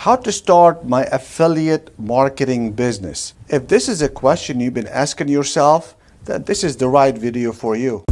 How to start my affiliate marketing business. If this is a question you've been asking yourself, then this is the right video for you.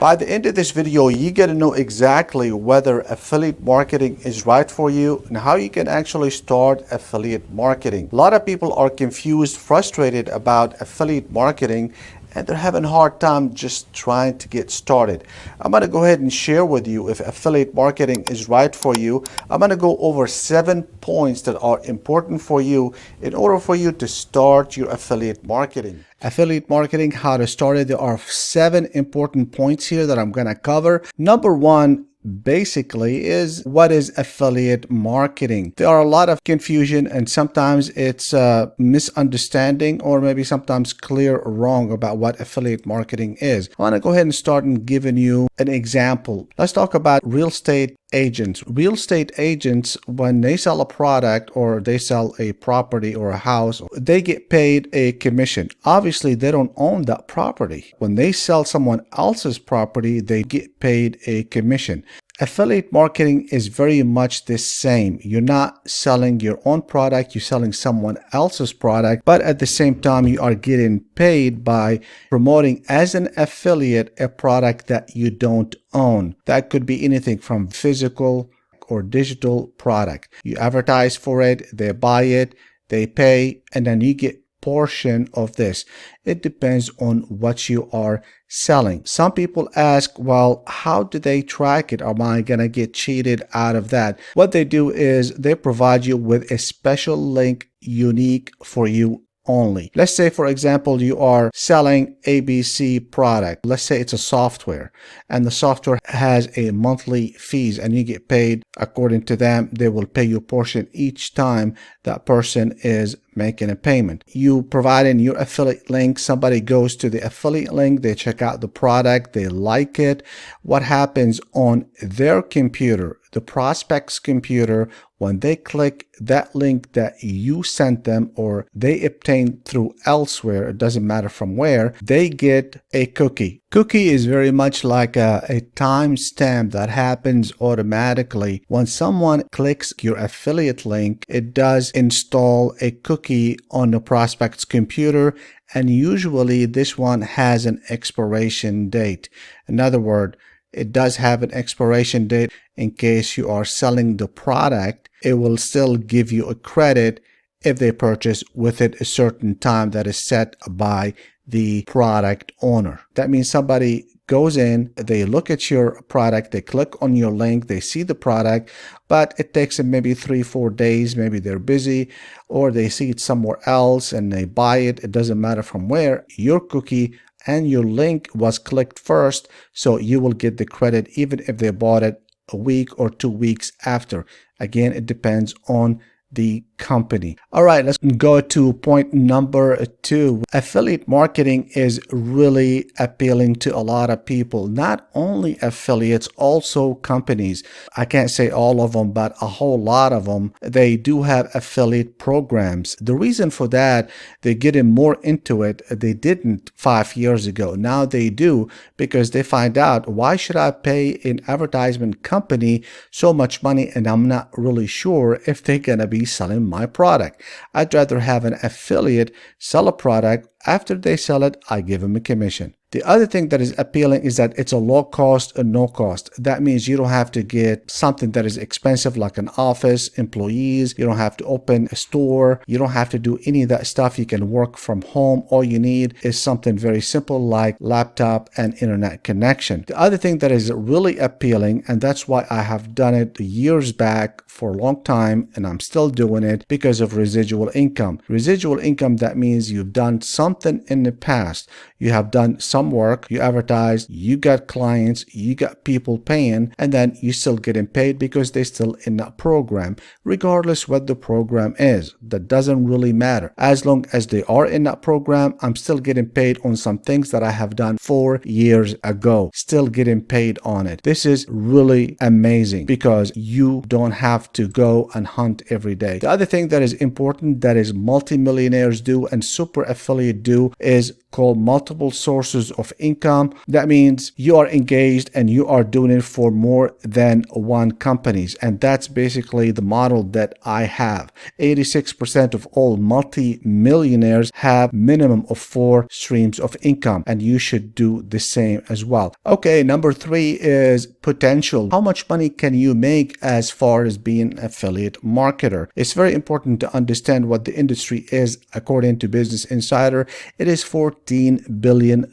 By the end of this video, you get to know exactly whether affiliate marketing is right for you and how you can actually start affiliate marketing. A lot of people are confused, frustrated about affiliate marketing, and they're having a hard time just trying to get started. I'm going to go ahead and share with you if affiliate marketing is right for you. I'm going to go over 7 points that are important for you in order for you to start your affiliate marketing. Affiliate marketing, how to start it. There are 7 important points here that I'm going to cover. Number 1, basically, is what is affiliate marketing. There are a lot of confusion, and sometimes it's a misunderstanding, or maybe sometimes clear or wrong about what affiliate marketing is. I want to go ahead and start and giving you an example. Let's talk about real estate agents. Real estate agents, when they sell a product or they sell a property or a house, they get paid a commission. Obviously, they don't own that property. When they sell someone else's property, they get paid a commission. Affiliate marketing is very much the same. You're not selling your own product, you're selling someone else's product, but at the same time, you are getting paid by promoting as an affiliate a product that you don't own. That could be anything from physical or digital product. You advertise for it, they buy it, they pay, and then you get portion of this. It depends on what you are selling. Some people ask, well, how do they track it? Am I going to get cheated out of that? What they do is they provide you with a special link unique for you only. Let's say, for example, you are selling ABC product. Let's say it's a software, and the software has a monthly fees, and you get paid according to them. They will pay you a portion each time that person is making a payment. You provide in your affiliate link. Somebody goes to the affiliate link, they check out the product, they like it. What happens on their computer, the prospect's computer, when they click that link that you sent them or they obtain through elsewhere, it doesn't matter from where, they get a cookie. Cookie is very much like a timestamp that happens automatically. When someone clicks your affiliate link, it does install a cookie on the prospect's computer, and usually this one has an expiration date. In other words, it does have an expiration date. In case you are selling the product, it will still give you a credit if they purchase within a certain time that is set by the product owner. That means somebody goes in, they look at your product, they click on your link, they see the product, but it takes them maybe 3-4 days. Maybe they're busy, or they see it somewhere else and they buy it. It doesn't matter from where. Your cookie and your link was clicked first, so you will get the credit even if they bought it a week or 2 weeks after. Again, it depends on the company. All right, let's go to point number 2. Affiliate marketing is really appealing to a lot of people, not only affiliates, also companies. I can't say all of them, but a whole lot of them. They do have affiliate programs. The reason for that, they're getting more into it. They didn't 5 years ago. Now they do, because they find out, why should I pay an advertisement company so much money and I'm not really sure if they're going to be selling my product? I'd rather have an affiliate sell a product. After they sell it, I give them a commission. The other thing that is appealing is that it's a low cost and no cost. That means you don't have to get something that is expensive like an office, employees. You don't have to open a store. You don't have to do any of that stuff. You can work from home. All you need is something very simple like laptop and internet connection. The other thing that is really appealing, and that's why I have done it years back for a long time, and I'm still doing it, because of residual income. Residual income, that means you've done something in the past. You have done some work, you advertised, you got clients, you got people paying, and then you still getting paid because they're still in that program. Regardless what the program is, that doesn't really matter. As long as they are in that program, I'm still getting paid on some things that I have done 4 years ago. Still getting paid on it. This is really amazing because you don't have to go and hunt every day. The other thing that is important, that is multimillionaires do and super affiliate do, is called multiple sources of income. That means you are engaged and you are doing it for more than one companies. And that's basically the model that I have. 86% of all multi-millionaires have minimum of 4 streams of income, and you should do the same as well. Okay, number 3 is potential. How much money can you make as far as being an affiliate marketer? It's very important to understand what the industry is. According to Business Insider, it is $14 billion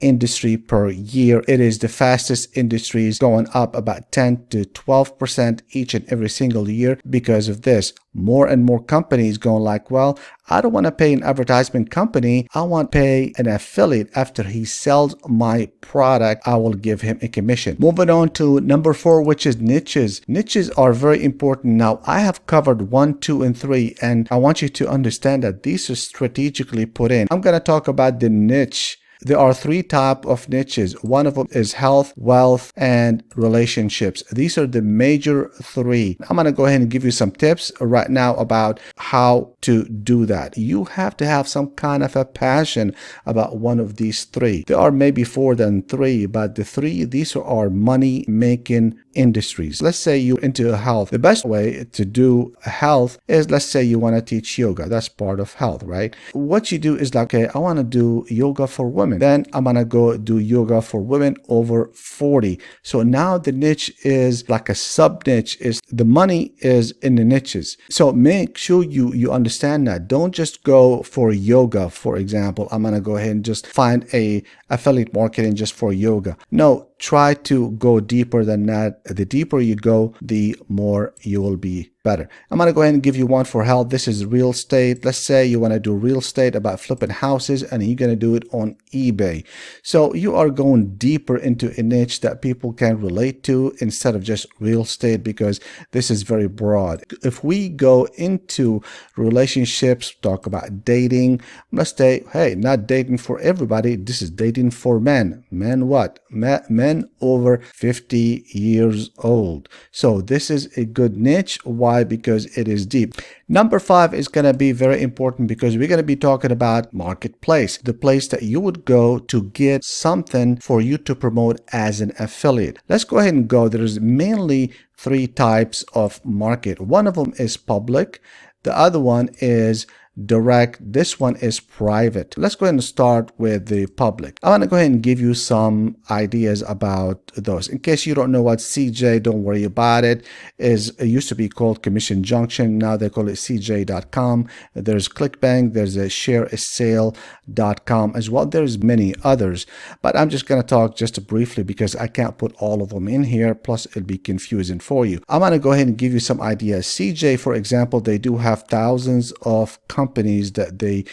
industry per year. It is the fastest industry, is going up about 10 to 12% each and every single year. Because of this, more and more companies going like, well, I don't want to pay an advertisement company. I want to pay an affiliate. After he sells my product, I will give him a commission. Moving on to number 4, which is niches. Niches are very important. Now, I have covered 1, 2, and 3, and I want you to understand that these are strategically put in. I'm going to talk about the niche. There are 3 types of niches. One of them is health, wealth, and relationships. These are the major 3. I'm going to go ahead and give you some tips right now about how to do that. You have to have some kind of a passion about one of these 3. There are maybe 4 than 3, but the 3, these are money-making industries. Let's say you're into health. The best way to do health is, let's say you want to teach yoga. That's part of health, right? What you do is like, okay, I want to do yoga for women. Then I'm going to go do yoga for women over 40. So now the niche is like a sub niche. Is the money is in the niches. So make sure you understand that. Don't just go for yoga, for example. I'm going to go ahead and just find a affiliate marketing just for yoga. No, try to go deeper than that. The deeper you go, the more you will be better. I'm going to go ahead and give you one for health. This is real estate. Let's say you want to do real estate about flipping houses, and you're going to do it on eBay. So you are going deeper into a niche that people can relate to instead of just real estate, because this is very broad. If we go into relationships, talk about dating, let's say, hey, not dating for everybody. This is dating for men. Men what? Men over 50 years old. So this is a good niche. Why? Because it is deep. Number 5 is going to be very important, because we're going to be talking about marketplace, the place that you would go to get something for you to promote as an affiliate. Let's go ahead and go. There's mainly 3 types of market. One of them is public. The other one is direct. This one is private. Let's go ahead and start with the public. I want to go ahead and give you some ideas about those. In case you don't know what CJ, don't worry about it. It used to be called Commission Junction. Now they call it CJ.com. There's ClickBank. There's a ShareASale.com as well. There's many others, but I'm just going to talk just briefly because I can't put all of them in here. Plus it'll be confusing for you. I'm going to go ahead and give you some ideas. CJ, for example, they do have thousands of companies that they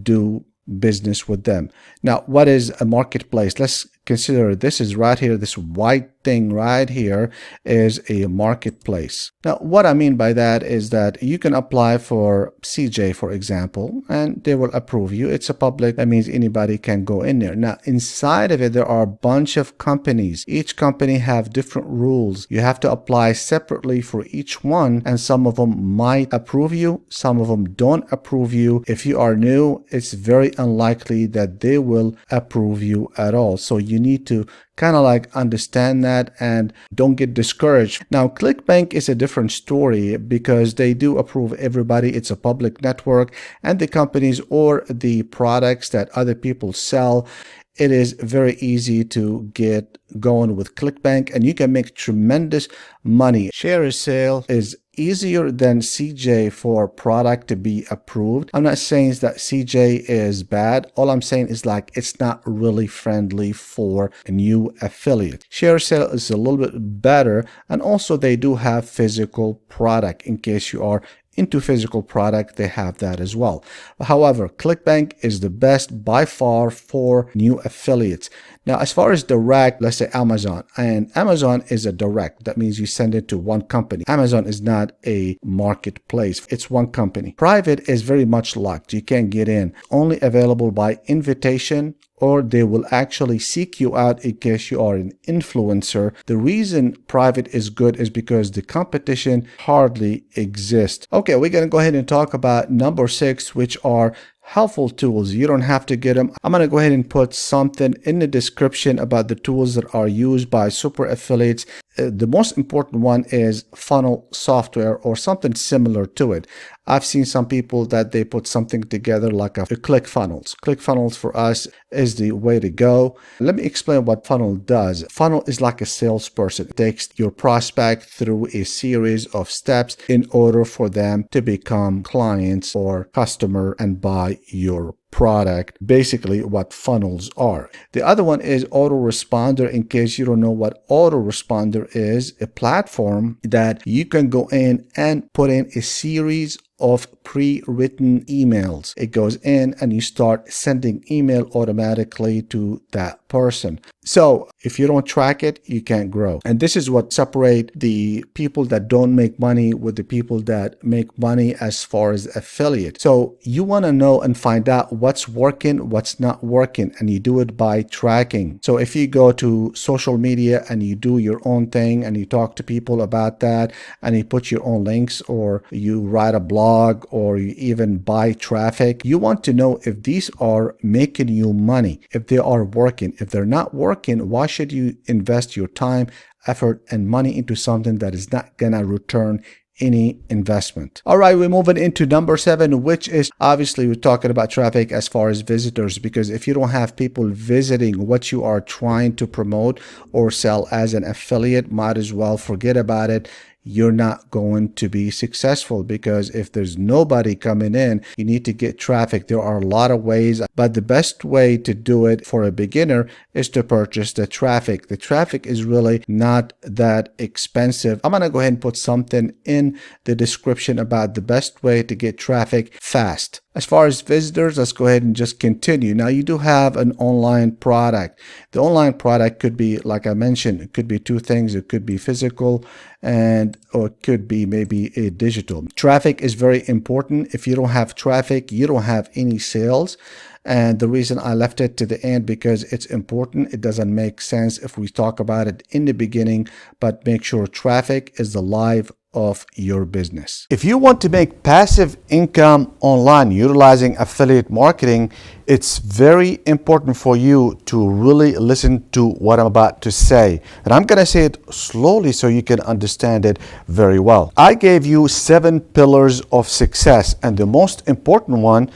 do business with them. Now, what is a marketplace? Let's consider this is right here. This white thing right here is a marketplace. Now, what I mean by that is that you can apply for CJ, for example, and they will approve you. It's a public, that means anybody can go in there. Now, inside of it, there are a bunch of companies. Each company have different rules. You have to apply separately for each one, and some of them might approve you, some of them don't approve you. If you are new, it's very unlikely that they will approve you at all. So you need to kind of like understand that and don't get discouraged. Now, ClickBank is a different story because they do approve everybody. It's a public network, and the companies or the products that other people sell, it is very easy to get going with ClickBank, and you can make tremendous money. ShareASale is easier than CJ for product to be approved. I'm not saying that CJ is bad. All I'm saying is like it's not really friendly for a new affiliate. ShareASale is a little bit better, and also they do have physical product. In case you are into physical product, they have that as well. However, ClickBank is the best by far for new affiliates. Now, as far as direct, let's say Amazon, and Amazon is a direct. That means you send it to one company. Amazon is not a marketplace. It's one company. Private is very much locked. You can't get in. Only available by invitation, or they will actually seek you out in case you are an influencer. The reason private is good is because the competition hardly exists. Okay, we're going to go ahead and talk about number 6, which are helpful tools. You don't have to get them. I'm going to go ahead and put something in the description about the tools that are used by super affiliates. The most important one is funnel software or something similar to it. I've seen some people that they put something together like a ClickFunnels. ClickFunnels for us is the way to go. Let me explain what funnel does. Funnel is like a salesperson. It takes your prospect through a series of steps in order for them to become clients or customer and buy your product. Basically what funnels are. The other one is autoresponder. In case you don't know what autoresponder is, a platform that you can go in and put in a series of pre-written emails. It goes in and you start sending email automatically to that person. So if you don't track it, you can't grow. And this is what separates the people that don't make money with the people that make money as far as affiliate. So you want to know and find out what's working, what's not working, and you do it by tracking. So if you go to social media and you do your own thing and you talk to people about that and you put your own links or you write a blog or you even buy traffic, you want to know if these are making you money, if they are working. If they're not working, why should you invest your time, effort, and money into something that is not gonna return any investment? All right, we're moving into number 7, which is obviously we're talking about traffic as far as visitors, because if you don't have people visiting what you are trying to promote or sell as an affiliate, might as well forget about it. You're not going to be successful, because if there's nobody coming in, you need to get traffic. There are a lot of ways, but the best way to do it for a beginner is to purchase the traffic. The traffic is really not that expensive. I'm going to go ahead and put something in the description about the best way to get traffic fast. As far as visitors, let's go ahead and just continue. Now you do have an online product. The online product could be, like I mentioned, it could be 2 things. It could be physical or it could be maybe a digital. Traffic is very important. If you don't have traffic, you don't have any sales. And the reason I left it to the end, because it's important. It doesn't make sense if we talk about it in the beginning, but make sure traffic is the life of your business. If you want to make passive income online utilizing affiliate marketing, it's very important for you to really listen to what I'm about to say. And I'm going to say it slowly so you can understand it very well. I gave you 7 pillars of success, and the most important one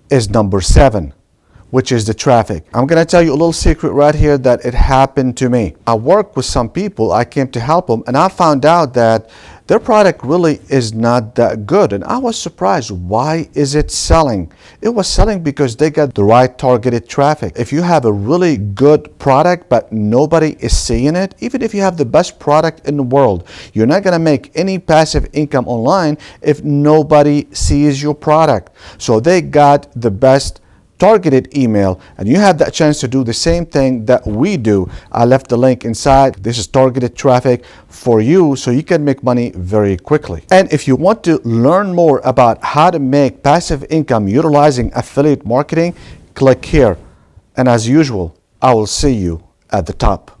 is number 7, which is the traffic. I'm going to tell you a little secret right here that it happened to me. I worked with some people, I came to help them, and I found out that their product really is not that good. And I was surprised. Why is it selling? It was selling because they got the right targeted traffic. If you have a really good product, but nobody is seeing it, even if you have the best product in the world, you're not going to make any passive income online if nobody sees your product. So they got the best targeted email, and you have that chance to do the same thing that we do. I left the link inside. This is targeted traffic for you so you can make money very quickly. And if you want to learn more about how to make passive income utilizing affiliate marketing, click here. And as usual, I will see you at the top.